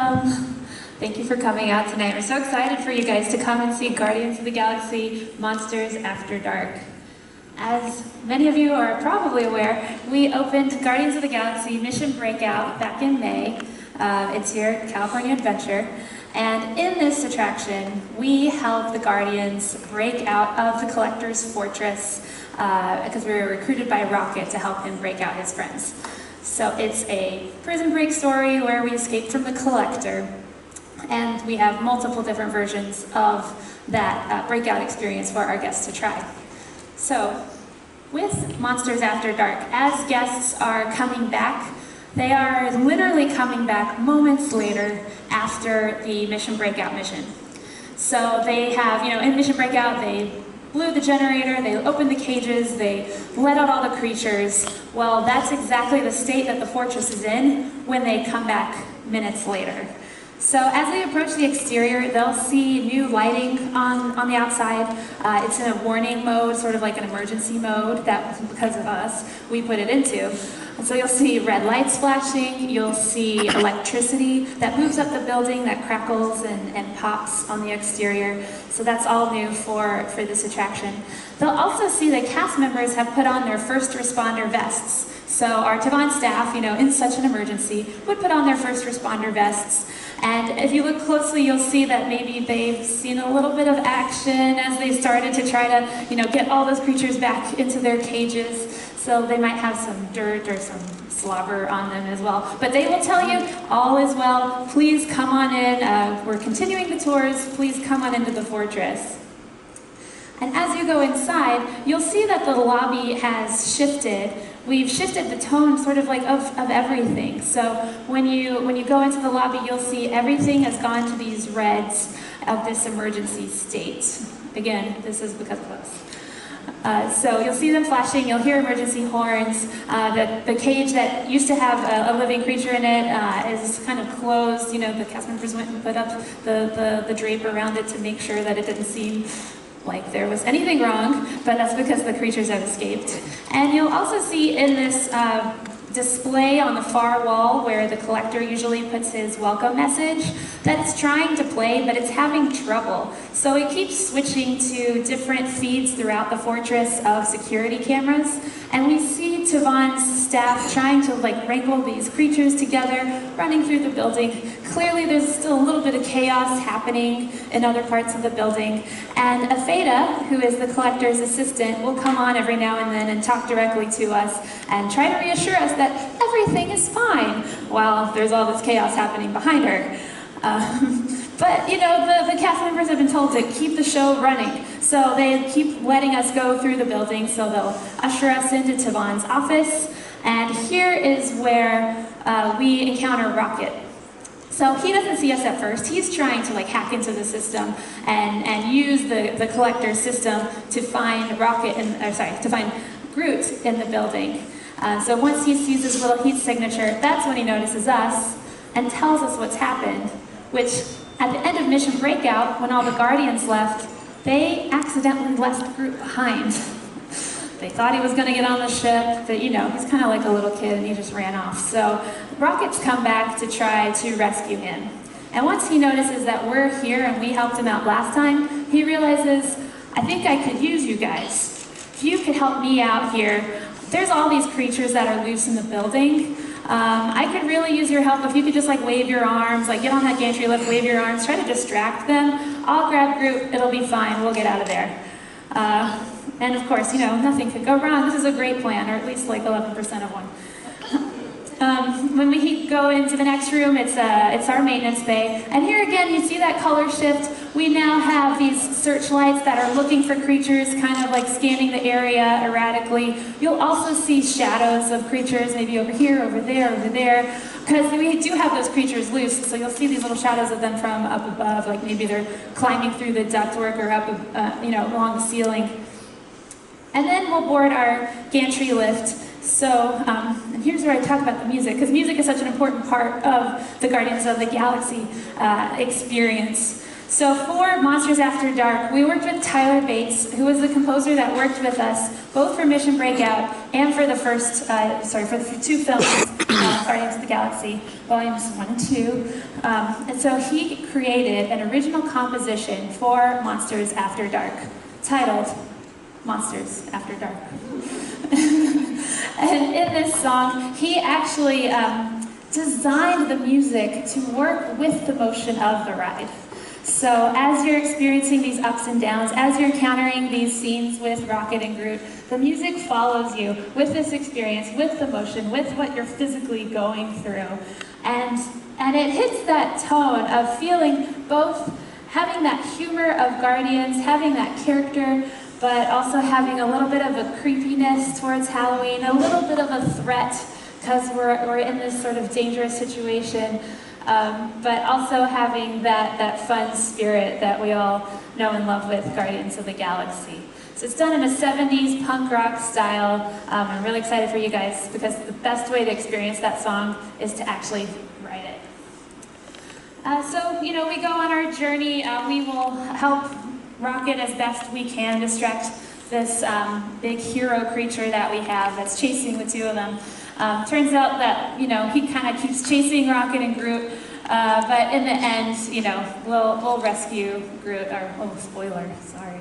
Thank you for coming out tonight. We're so excited for you guys to come and see Guardians of the Galaxy Monsters After Dark. As many of you are probably aware, we opened Guardians of the Galaxy Mission Breakout back in May. It's here at California Adventure. And in this attraction, we helped the Guardians break out of the Collector's Fortress because we were recruited by Rocket to help him break out his friends. So it's a prison break story where we escape from the Collector. And we have multiple different versions of that breakout experience for our guests to try. So, with Monsters After Dark, as guests are coming back, they are literally coming back moments later after the Mission Breakout mission. So they have, in Mission Breakout, they blew the generator, they opened the cages, they let out all the creatures. Well, that's exactly the state that the fortress is in when they come back minutes later. So as they approach the exterior, they'll see new lighting on the outside. It's in a warning mode, sort of like an emergency mode that, because of us, we put it into. And so you'll see red lights flashing, you'll see electricity that moves up the building, that crackles and pops on the exterior. So that's all new for this attraction. They'll also see that cast members have put on their first responder vests. So our Tavon staff, in such an emergency, would put on their first responder vests. And if you look closely, you'll see that maybe they've seen a little bit of action as they started to try to, get all those creatures back into their cages. So they might have some dirt or some slobber on them as well. But they will tell you, all is well, please come on in. We're continuing the tours, please come on into the fortress. And as you go inside, you'll see that the lobby has shifted. We've shifted the tone sort of like of everything. So when you go into the lobby, you'll see everything has gone to these reds of this emergency state. Again, this is because of us. So you'll see them flashing, you'll hear emergency horns. The cage that used to have a living creature in it is kind of closed. The cast members went and put up the drape around it to make sure that it didn't seem like there was anything wrong, but that's because the creatures have escaped. And you'll also see in this display on the far wall where the Collector usually puts his welcome message that it's trying to play, but it's having trouble. So it keeps switching to different feeds throughout the fortress of security cameras. And we see Tavon's staff trying to wrangle these creatures together, running through the building. Clearly there's still a little bit of chaos happening in other parts of the building. And Afeda, who is the Collector's assistant, will come on every now and then and talk directly to us and try to reassure us that everything is fine while there's all this chaos happening behind her. But the cast members have been told to keep the show running, so they keep letting us go through the building. So they'll usher us into Tavon's office, and here is where we encounter Rocket. So he doesn't see us at first. He's trying to hack into the system and use the Collector system to find to find Groot in the building. So once he sees his little heat signature, that's when he notices us and tells us what's happened, which at the end of Mission Breakout, when all the Guardians left, they accidentally left Groot behind. They thought he was going to get on the ship, but he's kind of like a little kid and he just ran off. So Rocket's come back to try to rescue him. And once he notices that we're here and we helped him out last time, he realizes, I think I could use you guys. If you could help me out here, there's all these creatures that are loose in the building. I could really use your help if you could just wave your arms, get on that gantry lift, wave your arms, try to distract them. I'll grab Groot, it'll be fine, we'll get out of there. And of course, nothing could go wrong. This is a great plan, or at least 11% of one. When we go into the next room, it's our maintenance bay. And here again, you see that color shift. We now have these searchlights that are looking for creatures, kind of scanning the area erratically. You'll also see shadows of creatures, maybe over here, over there, because we do have those creatures loose. So you'll see these little shadows of them from up above, maybe they're climbing through the ductwork or up, along the ceiling. And then we'll board our gantry lift. So, and here's where I talk about the music, because music is such an important part of the Guardians of the Galaxy experience. So for Monsters After Dark, we worked with Tyler Bates, who was the composer that worked with us both for Mission Breakout and for the for the two films Guardians of the Galaxy, volumes 1 and 2. And so he created an original composition for Monsters After Dark, titled Monsters After Dark. And in this song, he actually designed the music to work with the motion of the ride. So as you're experiencing these ups and downs, as you're encountering these scenes with Rocket and Groot, the music follows you with this experience, with the motion, with what you're physically going through. And it hits that tone of feeling both having that humor of Guardians, having that character, but also having a little bit of a creepiness towards Halloween, a little bit of a threat, because we're in this sort of dangerous situation. But also having that fun spirit that we all know and love with Guardians of the Galaxy. So it's done in a 70s punk rock style. I'm really excited for you guys because the best way to experience that song is to actually write it. So, you know, we go on our journey. We will help Rocket as best we can distract this big hero creature that we have that's chasing the two of them. Turns out that, you know, he kind of keeps chasing Rocket and Groot, but in the end, you know, we'll rescue Groot, or, oh, spoiler, sorry.